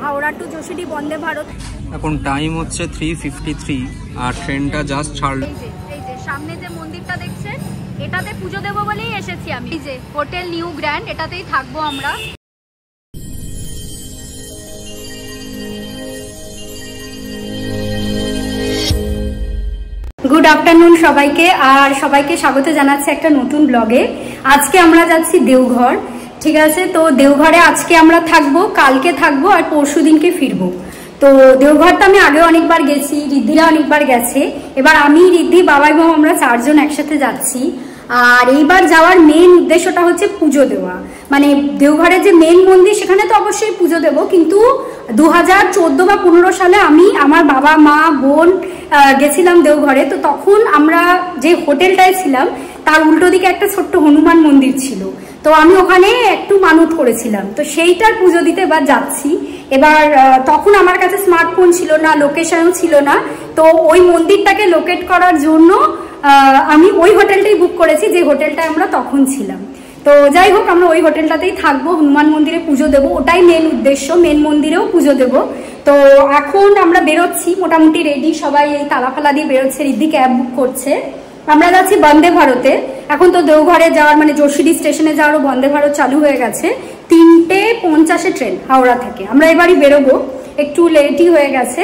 Howrah two যশোডি Vande Bharat. এখন time হচ্ছে 3:53 আর ট্রেনটা জাস্ট ছাড়লো। এই যে সামনে যে মন্দিরটা দেখছেন, এটাতে পুজো দেবো বলেই এসেছি আমি। এই যে হোটেল নিউ গ্র্যান্ড, এটাতেই থাকবো আমরা। গুড আফটারনুন সবাইকে, আর সবাইকে স্বাগত জানাচ্ছি একটা নতুন ব্লগে। আজকে আমরা যাচ্ছি দেওঘর, ঠিক আছে? তো দেওঘরে আজকে আমরা থাকবো, কালকে থাকবো আর পরশু দিনকে ফিরবো। তো দেওঘর তো আমি আগে অনেকবার গেছি, রিদ্ধিরা অনেকবার গেছে। এবার আমি, রিদ্ধি, বাবা এবং আমরা চারজন একসাথে যাচ্ছি। আর এইবার যাওয়ার মেন উদ্দেশ্যটা হচ্ছে পুজো দেওয়া। মানে দেওঘরের যে মেন মন্দির, সেখানে তো অবশ্যই পুজো দেবো, কিন্তু 2014 বা 15 সালে আমি, আমার বাবা, মা, বোন গেছিলাম দেওঘরে। তো তখন আমরা যে হোটেলটায় ছিলাম তার উল্টো দিকে একটা ছোট্ট হনুমান মন্দির ছিল। তো আমি ওখানে একটু মানত করেছিলাম, তো সেইটার পুজো দিতে এবার যাচ্ছি। এবার তখন আমার কাছে স্মার্টফোন ছিল না, লোকেশনও ছিল না। তো ওই মন্দিরটাকে লোকেট করার জন্য আমি ওই হোটেলটাই বুক করেছি, যে হোটেলটায় আমরা তখন ছিলাম। তো যাই হোক, আমরা ওই হোটেলটাতেই থাকবো, হনুমান মন্দিরে পুজো দেবো, ওটাই মেন উদ্দেশ্য। মেন মন্দিরেও পুজো দেবো। তো এখন আমরা বেরোচ্ছি, মোটামুটি রেডি সবাই, এই তালাফালা দিয়ে বেরোচ্ছে। রিদ্ধি ক্যাব বুক করছে। আমরা যাচ্ছি বন্দে ভারতে। এখন তো দেওঘরে যাওয়ার, মানে যশোডি স্টেশনে যাওয়ারও বন্দে ভারত চালু হয়ে গেছে। 3:50 ট্রেন হাওড়া থেকে। আমরা এবারই বেরোবো, একটু লেটই হয়ে গেছে।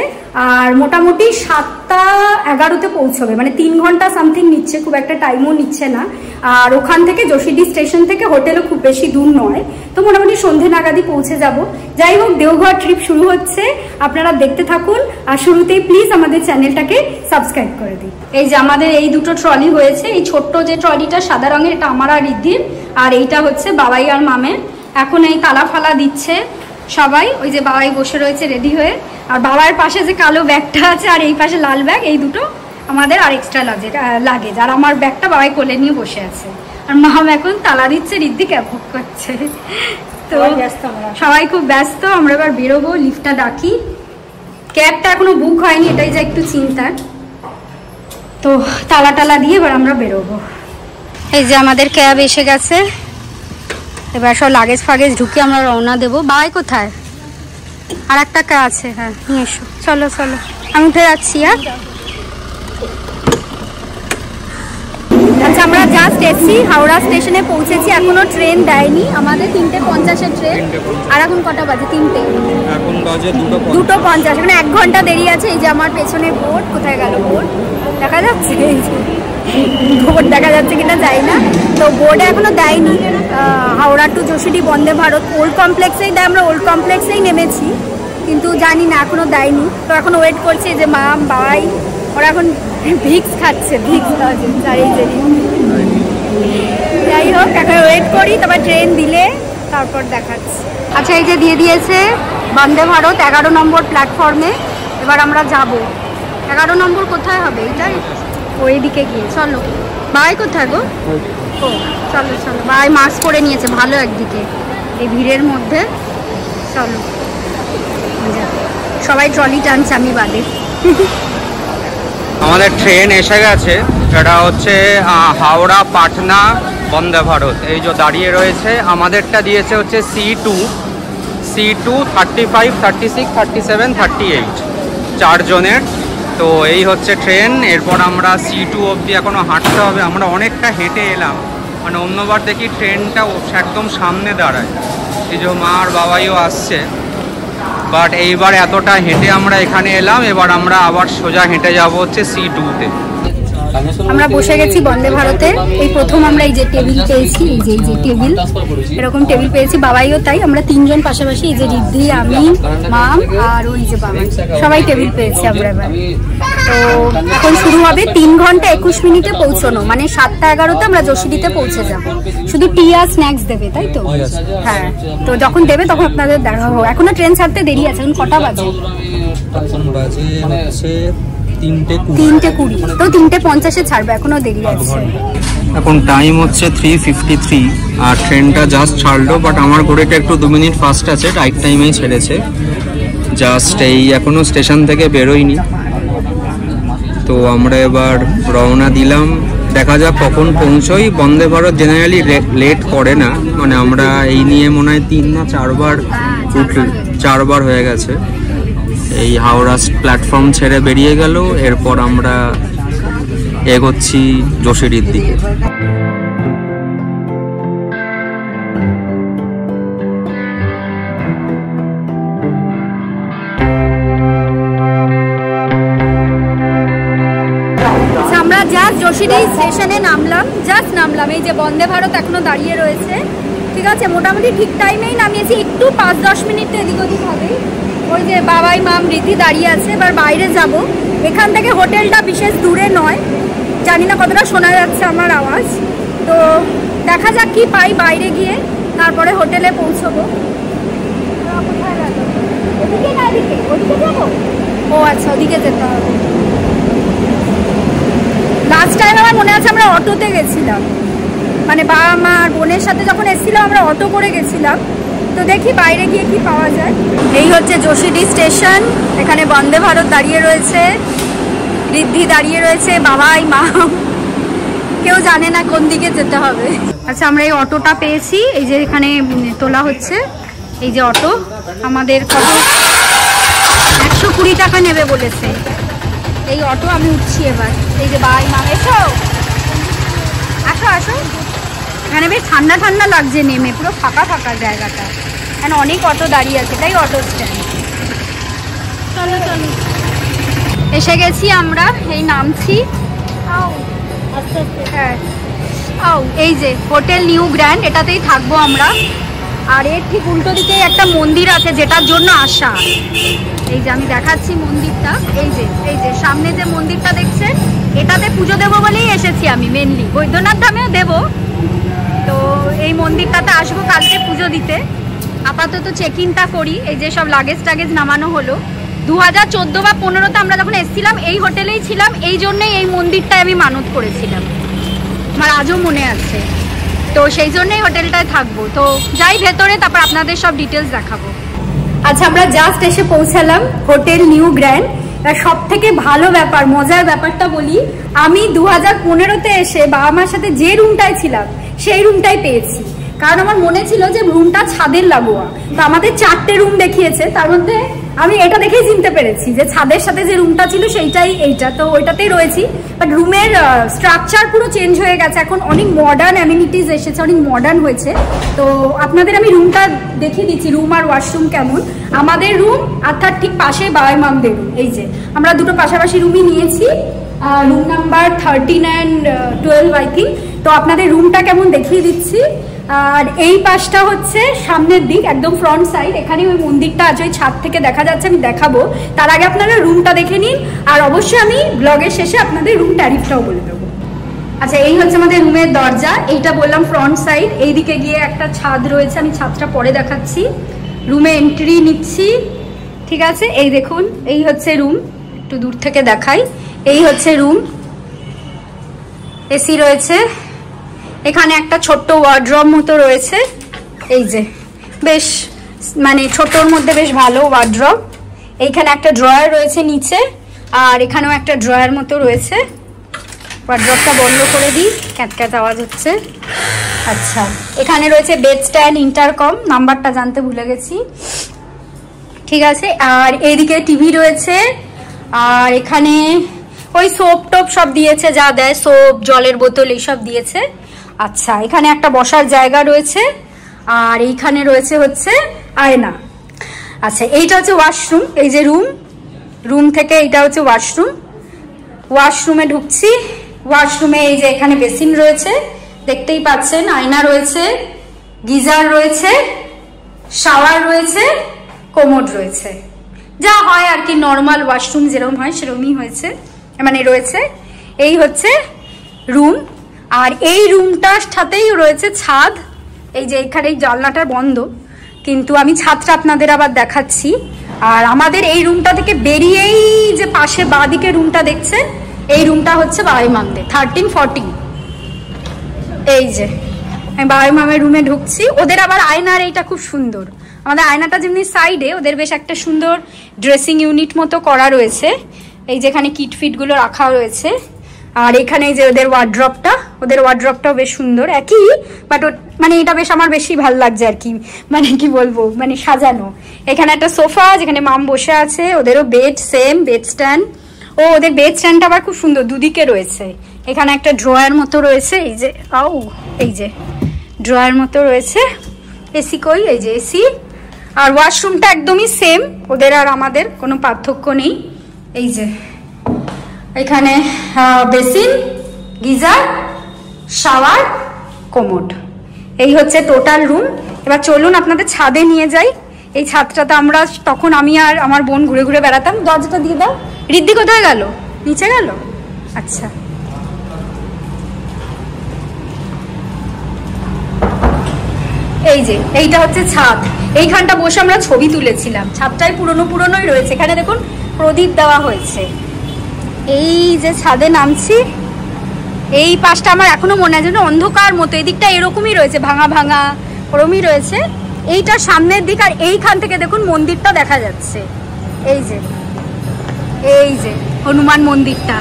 আর মোটামুটি 7:11 পৌঁছবে, মানে 3 ঘন্টা সামথিং নিচ্ছে, খুব একটা টাইমও নিচ্ছে না। আর ওখান থেকে যশোডি স্টেশন থেকে হোটেলও খুব বেশি দূর নয়। তো মোটামুটি সন্ধে নাগাদই পৌঁছে যাব। যাই হোক, দেওঘর ট্রিপ শুরু হচ্ছে, আপনারা দেখতে থাকুন। আর শুরুতেই প্লিজ আমাদের চ্যানেলটাকে সাবস্ক্রাইব করে দিন। এই যে আমাদের এই দুটো ট্রলি হয়েছে। এই ছোট্ট যে ট্রলিটা সাদা রঙের, এটা আমার আর রিদ্ধির, আর এইটা হচ্ছে বাবাই আর মামের। এখন এই তালা ফালা দিচ্ছে সবাই। ওই যে বাবাই বসে রয়েছে রেডি হয়ে, আর বাবার পাশে যে কালো ব্যাগটা আছে আর এই পাশে লাল ব্যাগ, এই দুটো আমাদের আর এক্সট্রা লাগেজ। আর আমার ব্যাগটা বাবাই কোলে নিয়ে বসে আছে। আর মাম এখন তালা দিচ্ছে, রিদ্ধি ক্যাব বুক করছে। তো সবাই খুব ব্যস্ত। আমরা এবার বেরোবো, লিফটটা ডাকি। ক্যাবটা এখনো বুক হয়নি, এটাই যে একটু চিন্তার। তো তালা টালা দিয়ে এবার আমরা বেরোবো। এই যে আমাদের ক্যাব এসে গেছে। এবার সব লাগেজ ফাগেজ ঢুকে আমরা রওনা দেবো। বাবাই কোথায়? আর একটা কা আছে, হ্যাঁ নিয়ে এসো। চলো চলো, আমি উঠে যাচ্ছি। আচ্ছা, আমরা জাস্ট এসছি, হাওড়া স্টেশনে পৌঁছেছি। এখনো ট্রেন দেয়নি আমাদের। 3:50 ট্রেন। আর এখন কটা বাজে? 3টে। এখন বাজে 2:50, মানে 1 ঘন্টা দেরি আছে। এই যে আমার পেছনে বোর্ড, কোথায় গেল বোর্ড? দেখা যাচ্ছে? বোর্ড দেখা যাচ্ছে কিনা জানি না। তো বোর্ডে এখনো দেয়নি। হাওড়া টু যশোডি বন্দে ভারত ওল্ড কমপ্লেক্সেই দেয়। আমরা ওল্ড কমপ্লেক্সেই নেমেছি, কিন্তু জানি না এখনো দেয়নি। তো এখন ওয়েট করছে যে মা, বাবাই, ওরা এখন ভিক্স খাচ্ছে। ভিক্স যাই হোক, এখন ওয়েট করি, তারপর ট্রেন দিলে তারপর দেখাচ্ছি। আচ্ছা, এই যে দিয়ে দিয়েছে বন্দে ভারত 11 নম্বর প্ল্যাটফর্মে। এবার আমরা যাব। 11 নম্বর কোথায় হবে? এটাই ওই দিকে গিয়ে। চলো। বাই কোথায় গো? ও চলো চলো। বাই মাস্ক পরে নিয়েছে, ভালো একদিকে এই ভিড়ের মধ্যে। চলো, সবাই ট্রলি টানছে, আমি বাদে। আমাদের ট্রেন এসে গেছে। এটা হচ্ছে হাওড়া পাটনা বন্দে ভারত। এই যে দাঁড়িয়ে রয়েছে। আমাদেরটা দিয়েছে হচ্ছে C2, 35, 36, 37, 38, 4 জনের। তো এই হচ্ছে ট্রেন। এরপর আমরা C2 অবধি এখনো হাঁটতে হবে। আমরা অনেকটা হেঁটে এলাম, মানে অন্যবার দেখি ট্রেনটা একদম সামনে দাঁড়ায়। এই যে মা আর বাবাইও আসছে, বাট এইবার এতটা হেঁটে আমরা এখানে এলাম। এবার আমরা আবার সোজা হেঁটে যাব হচ্ছে C2-তে। আমরা বসে গেছি বন্দে ভারতে। এই প্রথম আমরা এই যে টেবিল পেয়েছি, এই যে টেবিল, এরকম টেবিল পেয়েছি। বাবাইও তাই। আমরা 3 জন পাশাপাশি, এই যে রিদ্ধি, আমি, মাম আর ওই যে বাবাই, সবাই টেবিল পেয়েছি আমরা এবার। তো এখন শুরু হবে। 3 ঘন্টা 21 মিনিটে পৌঁছানো, মানে 7:11 আমরা যশোডিতে পৌঁছে যাব। শুধু টি আর স্ন্যাক্স দেবে, তাই তো? হ্যাঁ, তো যখন দেবে তখন আপনাদের দেখাবো। এখনো ট্রেন ছাড়তে দেরি আছে। এখন কটা বাজে? 3:20। তো 3:50 ছাড়বে, এখনো দেরি আছে। এখন টাইম হচ্ছে 3:53 আর ট্রেনটা জাস্ট ছাড়লো। বাট আমার ঘড়িটা একটু 2 মিনিট ফাস্ট আছে, রাইট টাইমেই ছেড়েছে। জাস্ট এই এখনো স্টেশন থেকে বেরোয়নি। তো আমরা এবার রওনা দিলাম। দেখা যাক কখন পৌঁছই। বন্দে ভারত জেনারেলি লেট করে না, মানে আমরা এই নিয়ে মনে হয় 3 না 4 বার 4বার হয়ে গেছে। এই হাওড়া প্ল্যাটফর্ম ছেড়ে বেরিয়ে গেল, এরপর আমরা এগোচ্ছি যোশীডির দিকে। আমরা জাস্ট যোশীডি স্টেশনে নামলাম, এই যে বন্দে ভারত এখনো দাঁড়িয়ে রয়েছে। ঠিক আছে, মোটামুটি ঠিক টাইমেই নামিয়েছি, একটু 5-10 মিনিট এদিক ওদিক হবে। ওই যে বাবাই মাম রীতি দাঁড়িয়ে আছে, এবার বাইরে যাব। এখান থেকে হোটেলটা বিশেষ দূরে নয়, জানি না কতটা শোনা যাচ্ছে আমার আওয়াজ, তো দেখা যাক কি পাই বাইরে গিয়ে, তারপরে হোটেলে পৌঁছবো। ও আচ্ছা, ওদিকে যেতে হবে। লাস্ট টাইম আমার মনে আছে আমরা অটোতে গেছিলাম, মানে বাবা মা আর বোনের সাথে যখন এসেছিলাম আমরা অটো করে গেছিলাম। তো দেখি বাইরে গিয়ে কি পাওয়া যায়। এই হচ্ছে যোশীডি স্টেশন, এখানে বন্দে ভারত দাঁড়িয়ে রয়েছে, ঋদ্ধি দাঁড়িয়ে রয়েছে, বাবাই মা, কেউ জানে না কোন দিকে যেতে হবে। আচ্ছা, আমরা এই অটোটা পেয়েছি, এই যে এখানে তোলা হচ্ছে, এই যে অটো আমাদের কত 120 টাকা নেবে বলেছে। এই অটো আমি উঠছি এবার। এই যে বাবাই মা, এসো আসো আসো। এখানে বেশ ঠান্ডা ঠান্ডা লাগছে নেমে, পুরো ফাঁকা ফাঁকা জায়গাটা, এখানে অনেক অটো দাঁড়িয়ে আছে, তাই অটো স্ট্যান্ড। চলো চলো, এসে গেছি আমরা, এই নামছি। হ্যাঁ, এই যে হোটেল নিউ গ্র্যান্ড, এটাতেই থাকবো আমরা। আর এর ঠিক উল্টো দিকেই একটা মন্দির আছে যেটার জন্য আসা। এই যে আমি দেখাচ্ছি মন্দিরটা, এই যে সামনে যে মন্দিরটা দেখছেন, এটাতে পুজো দেবো বলেই এসেছি আমি মেনলি। বৈদ্যনাথ ধামেও দেবো, তো এই মন্দিরটাতে আসবো কালকে পুজো দিতে। আপাতত চেক ইনটা করি। এই যে সব লাগেজ টাগেজ নামানো হলো। 2014 বা 15তে আমরা যখন এসেছিলাম এই হোটেলেই ছিলাম, এই জন্যই এই মন্দিরটায় আমি মানত করেছিলাম, আমার আজও মনে আছে। তো সেই জন্যই হোটেলটায় থাকবো। তো যাই ভেতরে, তারপর আপনাদের সব ডিটেলস দেখাবো। আচ্ছা, আমরা জাস্ট এসে পৌঁছালাম হোটেল নিউ গ্র্যান্ড। সব থেকে ভালো ব্যাপার, মজার ব্যাপারটা বলি, আমি 2015তে এসে বাবা মার সাথে যে রুমটায় ছিলাম সেই রুমটাই পেয়েছি। কারণ আমার মনে ছিল যে রুমটা ছাদের লাগোয়া, তো আমাদের 4টে রুম দেখিয়েছে, তার মধ্যে আমি এটা দেখেই চিনতে পেরেছি যে ছাদের সাথে যে রুমটা ছিল সেইটাই এইটা, তো ওইটাতেই রয়েছি। বাট রুমের স্ট্রাকচার পুরো চেঞ্জ হয়ে গেছে, এখন অনেক মডার্ন অ্যামিনিটিস এসেছে, অনেক মডার্ন হয়েছে। তো আপনাদের আমি রুমটা দেখিয়ে দিচ্ছি, রুম আর ওয়াশরুম কেমন। আমাদের রুম অর্থাৎ ঠিক পাশে বাবাই মামদের রুম, এই যে আমরা দুটো পাশাপাশি রুমই নিয়েছি, room number 13 and 12 I think. তো আপনাদের রুমটা কেমন দেখিয়ে দিচ্ছি। আর এই পাশটা হচ্ছে সামনের দিক, একদম ফ্রন্ট সাইড, এখানে ওই মন্দিরটা আছে, ওই ছাদ থেকে দেখা যাচ্ছে, আমি দেখাবো। তার আগে আপনারা রুমটা দেখে নিন, আর অবশ্যই আমি ব্লগের শেষে আপনাদের রুম ট্যারিফটাও বলে দেবো। আচ্ছা, এই হচ্ছে আমাদের রুমের দরজা, এইটা বললাম ফ্রন্ট সাইড। এইদিকে গিয়ে একটা ছাদ রয়েছে, আমি ছাদটা পরে দেখাচ্ছি। রুমে এন্ট্রি নিচ্ছি, ঠিক আছে। এই দেখুন, এই হচ্ছে রুম, একটু দূর থেকে দেখাই। এই হচ্ছে রুম, এসি রয়েছে, এখানে একটা ছোট্ট ওয়ার্ড্রব মতো রয়েছে, এই যে বেশ মানে ছোটর মধ্যে বেশ ভালো ওয়ার্ড্রব। এইখানে একটা ড্রয়ার রয়েছে নিচে, আর এখানেও একটা ড্রয়ার মতো রয়েছে। ওয়ার্ড্রবটা বন্ধ করে দিই, ক্যাটক্যাট আওয়াজ হচ্ছে। আচ্ছা, এখানে রয়েছে বেড স্ট্যান্ড, ইন্টারকম, নাম্বারটা জানতে ভুলে গেছি, ঠিক আছে। আর এইদিকে টিভি রয়েছে, আর এখানে ওই সোপ টোপ সব দিয়েছে, যা দেয় সোপ, জলের বোতল এইসব দিয়েছে। আচ্ছা, এখানে একটা বসার জায়গা রয়েছে, আর এইখানে রয়েছে হচ্ছে আয়না। আচ্ছা, এইটা হচ্ছে ওয়াশরুম, এই যে রুম থেকে এইটা হচ্ছে ওয়াশরুম। ওয়াশরুমে ঢুকছি, ওয়াশরুমে এই যে এখানে বেসিন রয়েছে, দেখতেই পাচ্ছেন, আয়না রয়েছে, গিজার রয়েছে, শাওয়ার রয়েছে, কোমোড রয়েছে, যা হয় আর কি, নর্মাল ওয়াশরুম যেরকম হয় সেরকমই হয়েছে, মানে রয়েছে। এই হচ্ছে রুম, আর এই রুমটার সাথেই রয়েছে ছাদ। এই যে এখানে এই জানলাটা বন্ধ, কিন্তু আমি ছাদটা আপনাদের আবার দেখাচ্ছি। আর আমাদের এই রুমটা থেকে বেরিয়েই যে পাশে বাঁদিকে রুমটা দেখছেন, এই রুমটা হচ্ছে বাবাই মামদের 1340। এই যে আমি বাবাই মামের রুমে ঢুকছি। ওদের আবার আয়নার এইটা খুব সুন্দর, আমাদের আয়নাটা যেমনি সাইডে, ওদের বেশ একটা সুন্দর ড্রেসিং ইউনিট মতো করা রয়েছে। এই যেখানে কিট ফিট গুলো রাখা রয়েছে। আর এখানে যে ওদের ওয়ার্ড্রপটাও বেশ সুন্দর, একই, বাট মানে এটা বেশ আমার বেশি ভালো লাগছে আর কি, মানে কি বলবো, মানে সাজানো। এখানে একটা সোফা যেখানে মাম বসে আছে, ওদেরও বেড, সেম বেড স্ট্যান্ড। ও ওদের বেড স্ট্যান্ডটা আবার খুব সুন্দর, দুদিকে রয়েছে। এখানে একটা ড্রয়ার মতো রয়েছে, এই যে এই যে ড্রয়ার মতো রয়েছে। এসি কই, এই যে এসি। আর ওয়াশরুমটা একদমই সেম, ওদের আর আমাদের কোনো পার্থক্য নেই। এই যে এখানে বেসিন, গিজার, শাওয়ার, কোমোড, এই হচ্ছে টোটাল রুম। এবার চলুন আপনাদের ছাদে নিয়ে যাই। এই ছাদটাতে আমরা তখন আমি আর আমার বোন ঘুরে ঘুরে বেড়াতাম। দরজাটা দিয়ে দাও। রিদ্ধি কোথায় গেল? নিচে গেল? আচ্ছা, এই যে এইটা হচ্ছে ছাদ। এইখানটা বসে আমরা ছবি তুলেছিলাম। ছাদটাই পুরনোই রয়েছে। এখানে দেখুন প্রদীপ দেওয়া হয়েছে। এই যে ছাদে নামছি, এই পাশটা আমার এখনো মনে আছে, অন্ধকার মতো। এই দিকটা এরকমই রয়েছে, ভাঙা ভাঙা ওরমই রয়েছে। এইটা সামনের দিক, আর এইখান থেকে দেখুন মন্দিরটা দেখা যাচ্ছে। এই যে হনুমান মন্দিরটা।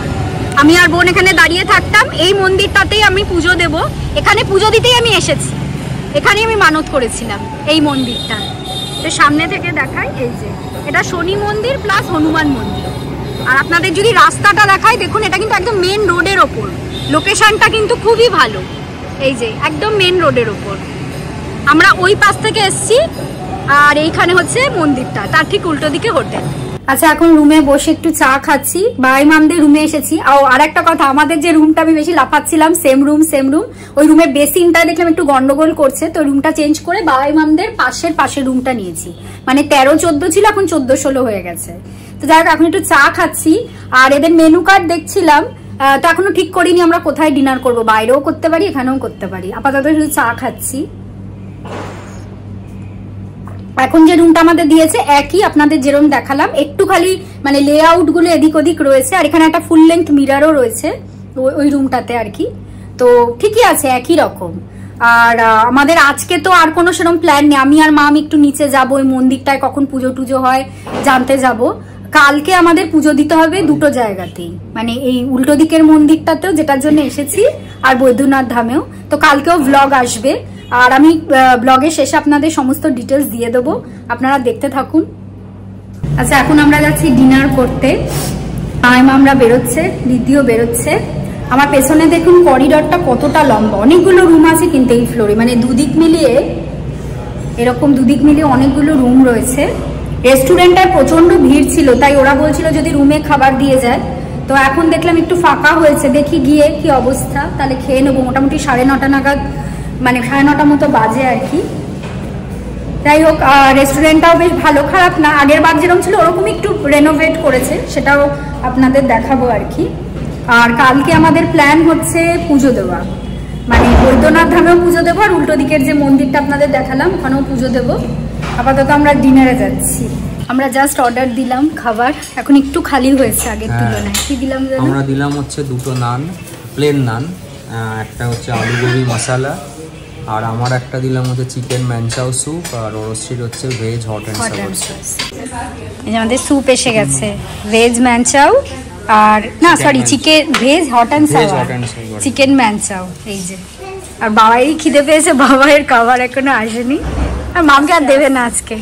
আমি আর বোন এখানে দাঁড়িয়ে থাকতাম। এই মন্দিরটাতেই আমি পুজো দেব। এখানে পুজো দিতেই আমি এসেছি, এখানেই আমি মানত করেছিলাম। এই মন্দিরটা সামনে থেকে দেখাই, এই যে এটা শনি মন্দির প্লাস হনুমান মন্দির। আর আপনাদের যদি রাস্তাটা দেখাই, দেখুন এটা কিন্তু একদম মেন রোডের ওপর। লোকেশনটা কিন্তু খুবই ভালো। এই যে একদম মেন রোডের ওপর। আমরা ওই পাশ থেকে এসছি, আর এইখানে হচ্ছে মন্দিরটা, তার ঠিক উল্টো দিকে হোটেল। আচ্ছা, এখন রুমে বসে একটু চা খাচ্ছি। বাই মামদের রুমে এসেছি। আর একটা কথা, আমাদের যে রুমটা আমি বেশি লাফাচ্ছিলাম, সেম রুম, ওই রুমের বেসিনটা দেখলাম একটু গন্ডগোল করছে, তো রুমটা চেঞ্জ করে বাই মামদের পাশের রুমটা নিয়েছি। মানে 13-14 ছিল, এখন 14-16 হয়ে গেছে। তো যাই হোক, এখন একটু চা খাচ্ছি। আর এদের মেনু কার্ড দেখছিলাম, তো এখনো ঠিক করিনি আমরা কোথায় ডিনার করবো। বাইরেও করতে পারি, এখানেও করতে পারি। আপাতত শুধু চা খাচ্ছি। এখন যে রুমটা আমাদের দিয়েছে একই, আপনাদের যেরকম দেখালাম, একটু খালি মানে লেআউট গুলো এদিক ওদিক রয়েছে। আর এখানে একটা ফুল লেন্থ মিরারও রয়েছে ওই রুমটাতে আর কি। তো ঠিকই আছে, একই রকম। আর আমাদের আজকে তো আর কোনো সেরকম প্ল্যান নেই। আমি আর মাম একটু নিচে যাবো, ওই মন্দিরটায় কখন পুজো টুজো হয় জানতে যাব। কালকে আমাদের পুজো দিতে হবে দুটো জায়গাতেই, মানে এই উল্টো দিকের মন্দিরটাতেও, যেটার জন্য এসেছি, আর বৈদ্যনাথ ধামেও। তো কালকেও ব্লগ আসবে, আর আমি ব্লগের শেষে আপনাদের সমস্ত ডিটেলস দিয়ে দেবো, আপনারা দেখতে থাকুন। আচ্ছা, এখন আমরা যাচ্ছি ডিনার করতে। আমরা বেরোচ্ছে, দিদিও বেরোচ্ছে। আমার পেছনে দেখুন করিডরটা কতটা লম্বা, অনেকগুলো রুম আছে কিন্তু এই ফ্লোরে, মানে দুদিক মিলিয়ে এরকম দুদিক মিলিয়ে অনেকগুলো রুম রয়েছে। রেস্টুরেন্টটার প্রচন্ড ভিড় ছিল, তাই ওরা বলছিল যদি রুমে খাবার দিয়ে যায়। তো এখন দেখলাম একটু ফাঁকা হয়েছে, দেখি গিয়ে কি অবস্থা, তাহলে খেয়ে নেবো। মোটামুটি 9:30 নাগাদ, মানে 9:30 মতো বাজে আর কি। যাই হোক, রেস্টুরেন্টটাও বেশ ভালো, খারাপ না। আগের বার যেরকম ছিল ওরকম একটু রেনোভেট করেছে, সেটাও আপনাদের দেখাবো আর কি। আর কালকে আমাদের প্ল্যান হচ্ছে পুজো দেওয়া, মানে বৈদ্যনাথ ধামেও পুজো দেবো, আর উল্টো দিকের যে মন্দিরটা আপনাদের দেখালাম ওখানেও পুজো দেবো। আপাতত আমরা ডিনারে যাচ্ছি। আমরা জাস্ট অর্ডার দিলাম খাবার, এখন একটু খালি হয়েছে আগের তুলনায়। কি দিলাম? আমরা দিলাম হচ্ছে 2টো নান, প্লেন নান, একটা হচ্ছে আলু গোবি মশলা, আর আমার একটা দিলাম হচ্ছে চিকেন ম্যানচাও স্যুপ, আর ওরশ্রীর হচ্ছে ভেজ হট অ্যান্ড সাওয়ার। এই যে আমাদের স্যুপ এসে গেছে, ভেজ ম্যানচাও, আর না sorry chicken veg hot and sour, chicken manchow. এই যে, আর বাবাই খিদে পেয়েছে, বাবাইয়ের খাবার এখনো আসেনি, আর মামকে আর দেবে না আজকে।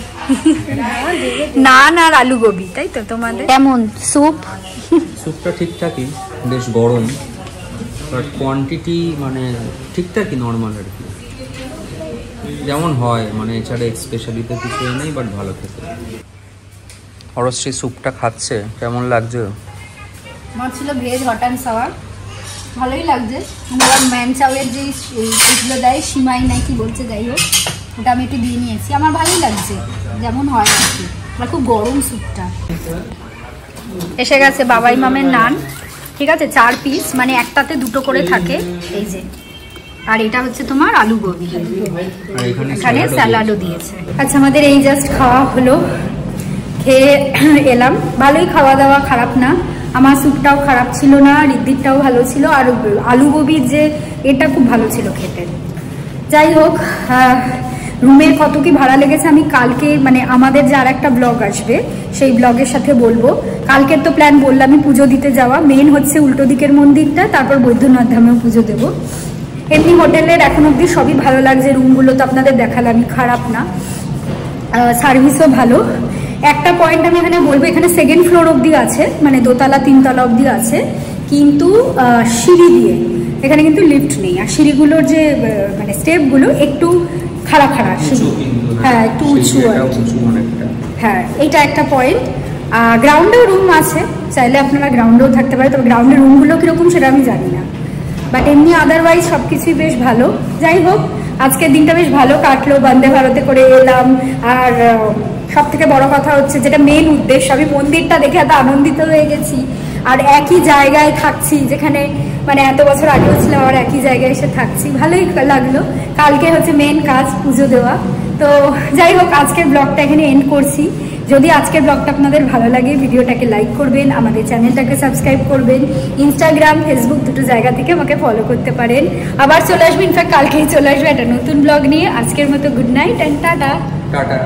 নান আর আলু গোবি, তাই তো? তোমাদের কেমন স্যুপ? স্যুপটা ঠিকঠাকই, বেশ গরম, বাট কোয়ান্টিটি মানে ঠিকঠাকই, নর্মাল আর কি, যেমন হয়, মানে এছাড়া স্পেশালিতে কিছু নেই, বাট ভালো খেতে। হরশ্রী স্যুপটা খাচ্ছে, কেমন লাগছে? আমার ছিল ভেজ হট অ্যান্ড সাওয়ার, ভালোই লাগছে। আমার ম্যানচাওয়ের যে এগুলো দেয়, সিমাই নাই কি বলছে, যাই হোক, ওটা আমি একটু দিয়ে নিয়েছি। আমার ভালোই লাগছে, যেমন হয় আর কি। আমার খুব গরম স্যুপটা। এসে গেছে বাবাই মামের নান, ঠিক আছে, 4 পিস, মানে একটাতে 2টো করে থাকে। এই যে, আর এটা হচ্ছে তোমার আলু গোবি, এখানে স্যালাডও দিয়েছে। আচ্ছা, আমাদের এই জাস্ট খাওয়া হলো, খেয়ে এলাম। ভালোই খাওয়া দাওয়া, খারাপ না। আমার স্যুপটাও খারাপ ছিল না, রিদ্ধিরটাও ভালো ছিল, আর আলু গোবির যে এটা খুব ভালো ছিল খেতে। যাই হোক, রুমের কত কি ভাড়া লেগেছে আমি কালকে মানে আমাদের যে আর একটা ব্লগ আসবে সেই ব্লগের সাথে বলবো। কালকের তো প্ল্যান বললামই পুজো দিতে যাওয়া, মেন হচ্ছে উল্টো দিকের মন্দিরটা, তারপর বৈদ্যনাথ ধামেও পুজো দেবো। এমনি হোটেলের এখন অবধি সবই ভালো লাগছে, রুমগুলো তো আপনাদের দেখালামই, খারাপ না, সার্ভিসও ভালো। একটা পয়েন্ট আমি এখানে বলবো, এখানে সেকেন্ড ফ্লোর অবধি আছে, মানে দোতলা 3 তলা অবধি আছে, কিন্তু সিঁড়ি দিয়ে, এখানে কিন্তু লিফট নেই। আর সিঁড়িগুলোর যে মানে স্টেপগুলো একটু খাড়া খাড়া, হ্যাঁ একটু উঁচু আর কি। হ্যাঁ এইটা একটা পয়েন্ট। গ্রাউন্ডেও রুম আছে, চাইলে আপনারা গ্রাউন্ডেও থাকতে পারে, তবে গ্রাউন্ডের রুমগুলো কীরকম সেটা আমি জানি না, বাট এমনি আদারওয়াইজ সব কিছুই বেশ ভালো। যাই হোক আজকের দিনটা বেশ ভালো কাটলো, বন্দে ভারতে করে এলাম। আর সব থেকে বড় কথা হচ্ছে যেটা মেন উদ্দেশ্য, আমি মন্দিরটা দেখে এত আনন্দিত হয়ে গেছি, আর একই জায়গায় থাকছি, যেখানে মানে এত বছর আগেও ছিলাম আর একই জায়গায় এসে থাকছি, ভালোই লাগলো। কালকে হচ্ছে মেন কাজ পুজো দেওয়া। তো যাই হোক আজকের ব্লগটা এখানে এন্ড করছি। যদি আজকের ব্লগটা আপনাদের ভালো লাগে ভিডিওটাকে লাইক করবেন, আমাদের চ্যানেলটাকে সাবস্ক্রাইব করবেন, ইনস্টাগ্রাম ফেসবুক দুটো জায়গা থেকে আমাকে ফলো করতে পারেন। আবার চলে আসবে, ইনফ্যাক্ট কালকেই চলে আসবে একটা নতুন ব্লগ নিয়ে। আজকের মতো good night and tata tata.